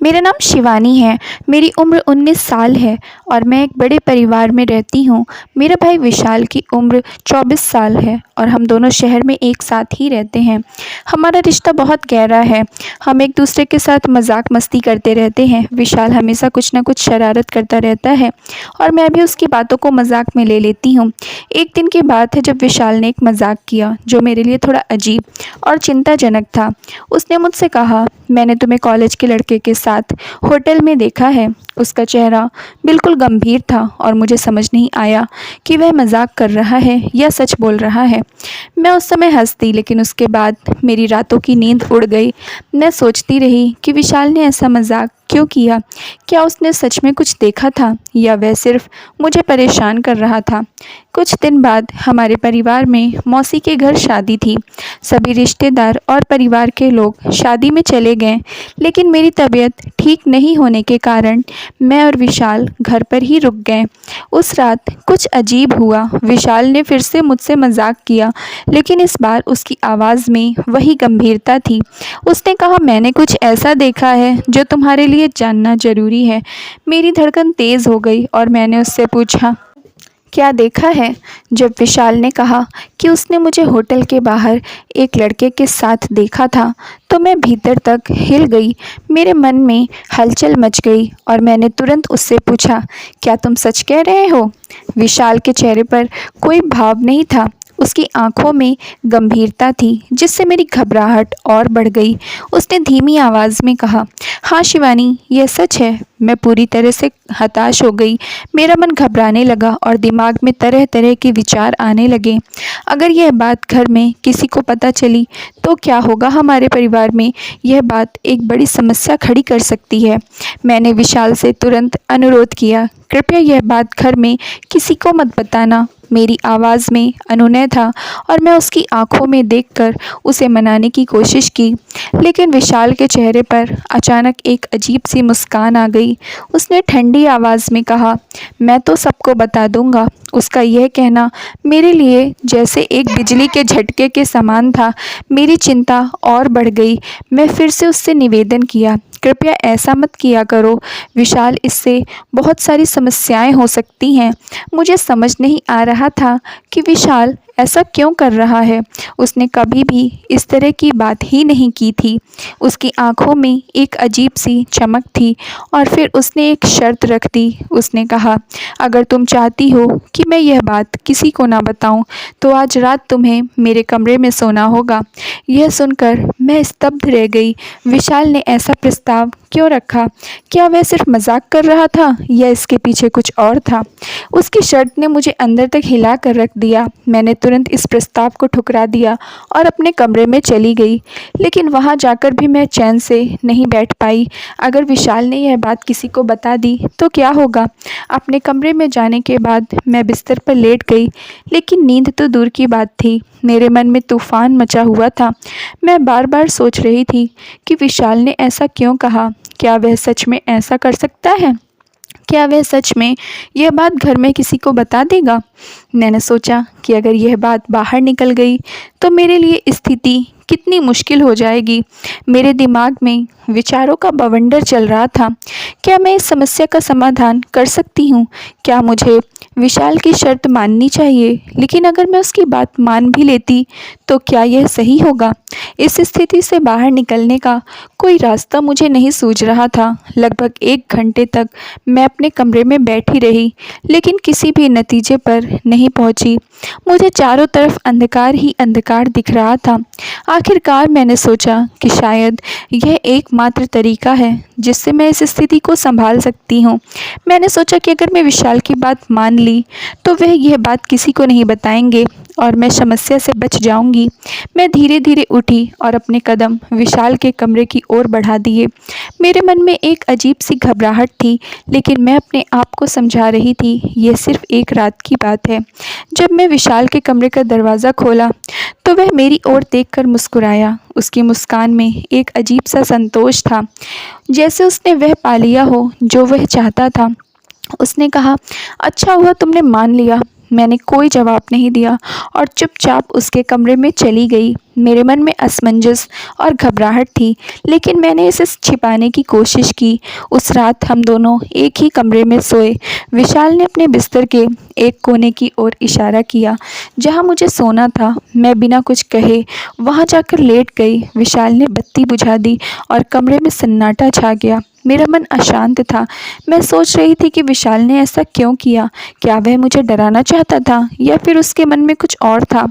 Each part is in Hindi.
मेरा नाम शिवानी है। मेरी उम्र 19 साल है और मैं एक बड़े परिवार में रहती हूँ। मेरा भाई विशाल की उम्र 24 साल है और हम दोनों शहर में एक साथ ही रहते हैं। हमारा रिश्ता बहुत गहरा है। हम एक दूसरे के साथ मजाक मस्ती करते रहते हैं। विशाल हमेशा कुछ ना कुछ शरारत करता रहता है और मैं भी उसकी बातों को मजाक में ले लेती हूँ। एक दिन की बात है जब विशाल ने एक मजाक किया जो मेरे लिए थोड़ा अजीब और चिंताजनक था। उसने मुझसे कहा, मैंने तुम्हें कॉलेज के लड़के के साथ होटल में देखा है। उसका चेहरा बिल्कुल गंभीर था और मुझे समझ नहीं आया कि वह मजाक कर रहा है या सच बोल रहा है। मैं उस समय हंस दी, लेकिन उसके बाद मेरी रातों की नींद उड़ गई। मैं सोचती रही कि विशाल ने ऐसा मजाक क्यों किया। क्या उसने सच में कुछ देखा था या वह सिर्फ मुझे परेशान कर रहा था। कुछ दिन बाद हमारे परिवार में मौसी के घर शादी थी। सभी रिश्तेदार और परिवार के लोग शादी में चले गए, लेकिन मेरी तबीयत ठीक नहीं होने के कारण मैं और विशाल घर पर ही रुक गए। उस रात कुछ अजीब हुआ। विशाल ने फिर से मुझसे मजाक किया, लेकिन इस बार उसकी आवाज़ में वही गंभीरता थी। उसने कहा, मैंने कुछ ऐसा देखा है जो तुम्हारे लिए जानना ज़रूरी है। मेरी धड़कन तेज़ हो गई और मैंने उससे पूछा, क्या देखा है। जब विशाल ने कहा कि उसने मुझे होटल के बाहर एक लड़के के साथ देखा था, तो मैं भीतर तक हिल गई। मेरे मन में हलचल मच गई और मैंने तुरंत उससे पूछा, क्या तुम सच कह रहे हो। विशाल के चेहरे पर कोई भाव नहीं था। उसकी आंखों में गंभीरता थी जिससे मेरी घबराहट और बढ़ गई। उसने धीमी आवाज़ में कहा, हाँ शिवानी, यह सच है। मैं पूरी तरह से हताश हो गई। मेरा मन घबराने लगा और दिमाग में तरह तरह के विचार आने लगे। अगर यह बात घर में किसी को पता चली तो क्या होगा हमारे परिवार में। यह बात एक बड़ी समस्या खड़ी कर सकती है। मैंने विशाल से तुरंत अनुरोध किया, कृपया यह बात घर में किसी को मत बताना। मेरी आवाज़ में अनुनय था और मैं उसकी आंखों में देखकर उसे मनाने की कोशिश की, लेकिन विशाल के चेहरे पर अचानक एक अजीब सी मुस्कान आ गई। उसने ठंडी आवाज़ में कहा, मैं तो सबको बता दूंगा। उसका यह कहना मेरे लिए जैसे एक बिजली के झटके के समान था। मेरी चिंता और बढ़ गई। मैं फिर से उससे निवेदन किया, कृपया ऐसा मत किया करो विशाल, इससे बहुत सारी समस्याएं हो सकती हैं। मुझे समझ नहीं आ रहा था कि विशाल ऐसा क्यों कर रहा है। उसने कभी भी इस तरह की बात ही नहीं की थी। उसकी आंखों में एक अजीब सी चमक थी और फिर उसने एक शर्त रख दी। उसने कहा, अगर तुम चाहती हो कि मैं यह बात किसी को ना बताऊं, तो आज रात तुम्हें मेरे कमरे में सोना होगा। यह सुनकर मैं स्तब्ध रह गई। विशाल ने ऐसा प्रस्ताव क्यों रखा। क्या वह सिर्फ मजाक कर रहा था या इसके पीछे कुछ और था। उसकी शर्त ने मुझे अंदर तक हिला कर रख दिया। मैंने तुरंत इस प्रस्ताव को ठुकरा दिया और अपने कमरे में चली गई, लेकिन वहां जाकर भी मैं चैन से नहीं बैठ पाई। अगर विशाल ने यह बात किसी को बता दी तो क्या होगा। अपने कमरे में जाने के बाद मैं बिस्तर पर लेट गई, लेकिन नींद तो दूर की बात थी। मेरे मन में तूफान मचा हुआ था। मैं बार बार सोच रही थी कि विशाल ने ऐसा क्यों कहा। क्या वह सच में ऐसा कर सकता है। क्या वह सच में यह बात घर में किसी को बता देगा। मैंने सोचा कि अगर यह बात बाहर निकल गई तो मेरे लिए स्थिति कितनी मुश्किल हो जाएगी। मेरे दिमाग में विचारों का बवंडर चल रहा था। क्या मैं इस समस्या का समाधान कर सकती हूँ। क्या मुझे विशाल की शर्त माननी चाहिए, लेकिन अगर मैं उसकी बात मान भी लेती तो क्या यह सही होगा। इस स्थिति से बाहर निकलने का कोई रास्ता मुझे नहीं सूझ रहा था। लगभग 1 घंटे तक मैं अपने कमरे में बैठी रही, लेकिन किसी भी नतीजे पर नहीं पहुंची। मुझे चारों तरफ अंधकार ही अंधकार दिख रहा था। आखिरकार मैंने सोचा कि शायद यह एकमात्र तरीका है जिससे मैं इस स्थिति को संभाल सकती हूँ। मैंने सोचा कि अगर मैं विशाल की बात मान ली तो वह यह बात किसी को नहीं बताएंगे और मैं समस्या से बच जाऊंगी। मैं धीरे धीरे उठी और अपने कदम विशाल के कमरे की ओर बढ़ा दिए। मेरे मन में एक अजीब सी घबराहट थी, लेकिन मैं अपने आप को समझा रही थी, यह सिर्फ एक रात की बात है। जब मैं विशाल के कमरे का दरवाज़ा खोला तो वह मेरी ओर देखकर मुस्कुराया। उसकी मुस्कान में एक अजीब सा संतोष था, जैसे उसने वह पा लिया हो जो वह चाहता था। उसने कहा, अच्छा हुआ तुमने मान लिया। मैंने कोई जवाब नहीं दिया और चुपचाप उसके कमरे में चली गई। मेरे मन में असमंजस और घबराहट थी, लेकिन मैंने इसे छिपाने की कोशिश की। उस रात हम दोनों एक ही कमरे में सोए। विशाल ने अपने बिस्तर के एक कोने की ओर इशारा किया, जहां मुझे सोना था। मैं बिना कुछ कहे वहां जाकर लेट गई। विशाल ने बत्ती बुझा दी और कमरे में सन्नाटा छा गया। मेरा मन अशांत था। मैं सोच रही थी कि विशाल ने ऐसा क्यों किया। क्या वह मुझे डराना चाहता था या फिर उसके मन में कुछ और था।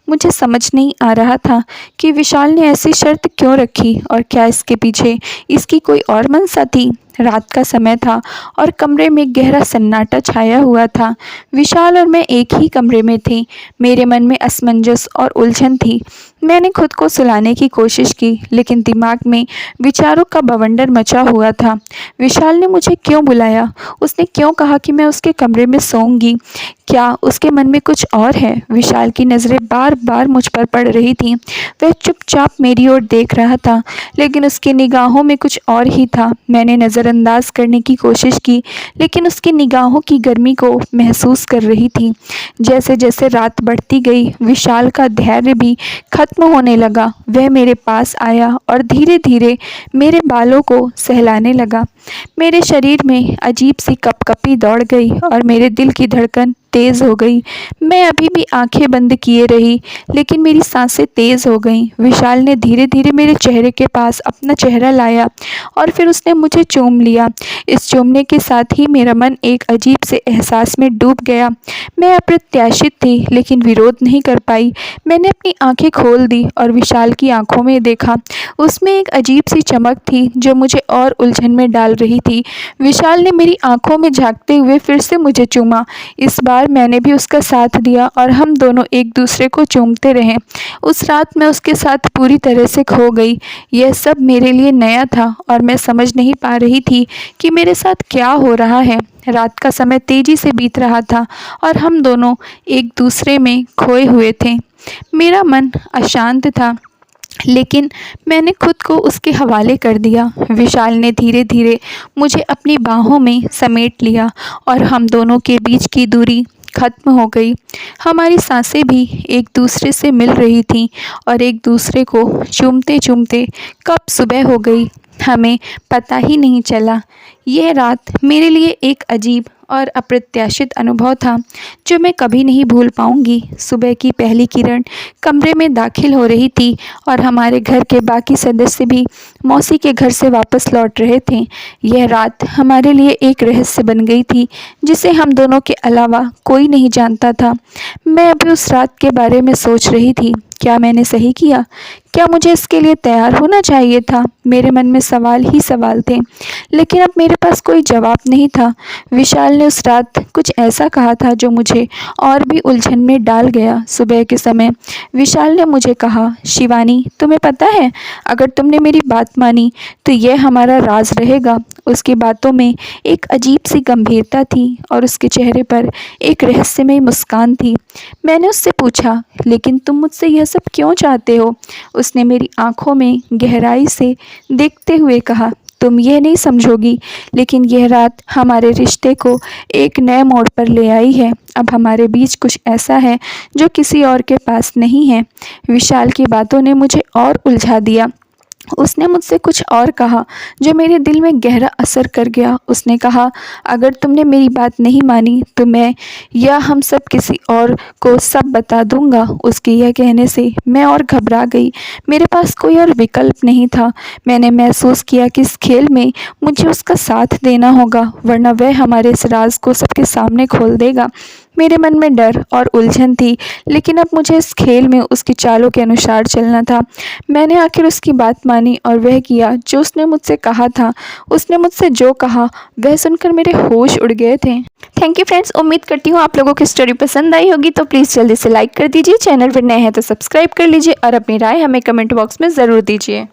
मुझे समझ नहीं आ रहा था कि विशाल ने ऐसी शर्त क्यों रखी और क्या इसके पीछे इसकी कोई और मंशा थी। रात का समय था और कमरे में गहरा सन्नाटा छाया हुआ था। विशाल और मैं एक ही कमरे में थे। मेरे मन में असमंजस और उलझन थी। मैंने खुद को सुलाने की कोशिश की, लेकिन दिमाग में विचारों का बवंडर मचा हुआ था। विशाल ने मुझे क्यों बुलाया? उसने क्यों कहा कि मैं उसके कमरे में सोऊंगी? क्या उसके मन में कुछ और है? विशाल की नज़रें बार बार मुझ पर पड़ रही थीं। वह चुपचाप मेरी ओर देख रहा था, लेकिन उसकी निगाहों में कुछ और ही था। मैंने नज़रअंदाज करने की कोशिश की, लेकिन उसकी निगाहों की गर्मी को महसूस कर रही थी। जैसे जैसे रात बढ़ती गई, विशाल का धैर्य भी खत्म होने लगा। वह मेरे पास आया और धीरे धीरे मेरे बालों को सहलाने लगा। मेरे शरीर में अजीब सी कपकपी दौड़ गई और मेरे दिल की धड़कन तेज़ हो गई। मैं अभी भी आंखें बंद किए रही, लेकिन मेरी सांसें तेज़ हो गईं। विशाल ने धीरे धीरे मेरे चेहरे के पास अपना चेहरा लाया और फिर उसने मुझे चूम लिया। इस चूमने के साथ ही मेरा मन एक अजीब से एहसास में डूब गया। मैं अप्रत्याशित थी, लेकिन विरोध नहीं कर पाई। मैंने अपनी आंखें खोल दी और विशाल की आंखों में देखा। उसमें एक अजीब सी चमक थी जो मुझे और उलझन में डाल रही थी। विशाल ने मेरी आंखों में झांकते हुए फिर से मुझे चूमा। इस बार मैंने भी उसका साथ दिया और हम दोनों एक दूसरे को चूमते रहे। उस रात मैं उसके साथ पूरी तरह से खो गई। यह सब मेरे लिए नया था और मैं समझ नहीं पा रही थी कि मेरे साथ क्या हो रहा है। रात का समय तेजी से बीत रहा था और हम दोनों एक दूसरे में खोए हुए थे। मेरा मन अशांत था, लेकिन मैंने खुद को उसके हवाले कर दिया। विशाल ने धीरे धीरे मुझे अपनी बाहों में समेट लिया और हम दोनों के बीच की दूरी खत्म हो गई। हमारी सांसें भी एक दूसरे से मिल रही थीं और एक दूसरे को चूमते चूमते कब सुबह हो गई, हमें पता ही नहीं चला। यह रात मेरे लिए एक अजीब और अप्रत्याशित अनुभव था, जो मैं कभी नहीं भूल पाऊंगी। सुबह की पहली किरण कमरे में दाखिल हो रही थी और हमारे घर के बाकी सदस्य भी मौसी के घर से वापस लौट रहे थे। यह रात हमारे लिए एक रहस्य बन गई थी, जिसे हम दोनों के अलावा कोई नहीं जानता था। मैं अभी उस रात के बारे में सोच रही थी। क्या मैंने सही किया? क्या मुझे इसके लिए तैयार होना चाहिए था? मेरे मन में सवाल ही सवाल थे, लेकिन अब मेरे पास कोई जवाब नहीं था। विशाल ने उस रात कुछ ऐसा कहा था जो मुझे और भी उलझन में डाल गया। सुबह के समय विशाल ने मुझे कहा, शिवानी, तुम्हें पता है, अगर तुमने मेरी बात मानी तो यह हमारा राज रहेगा। उसकी बातों में एक अजीब सी गंभीरता थी और उसके चेहरे पर एक रहस्यमय मुस्कान थी। मैंने उससे पूछा, लेकिन तुम मुझसे यह सब क्यों चाहते हो? उसने मेरी आंखों में गहराई से देखते हुए कहा, तुम यह नहीं समझोगी, लेकिन यह रात हमारे रिश्ते को एक नए मोड़ पर ले आई है। अब हमारे बीच कुछ ऐसा है जो किसी और के पास नहीं है। विशाल की बातों ने मुझे और उलझा दिया। उसने मुझसे कुछ और कहा जो मेरे दिल में गहरा असर कर गया। उसने कहा, अगर तुमने मेरी बात नहीं मानी तो मैं या हम सब किसी और को सब बता दूंगा। उसके यह कहने से मैं और घबरा गई। मेरे पास कोई और विकल्प नहीं था। मैंने महसूस किया कि इस खेल में मुझे उसका साथ देना होगा, वरना वह हमारे इस राज को सबके सामने खोल देगा। मेरे मन में डर और उलझन थी, लेकिन अब मुझे इस खेल में उसकी चालों के अनुसार चलना था। मैंने आखिर उसकी बात मानी और वह किया जो उसने मुझसे कहा था। उसने मुझसे जो कहा वह सुनकर मेरे होश उड़ गए थे। थैंक यू फ्रेंड्स, उम्मीद करती हूँ आप लोगों की स्टोरी पसंद आई होगी। तो प्लीज़ जल्दी से लाइक कर दीजिए, चैनल पर नए हैं तो सब्सक्राइब कर लीजिए और अपनी राय हमें कमेंट बॉक्स में ज़रूर दीजिए।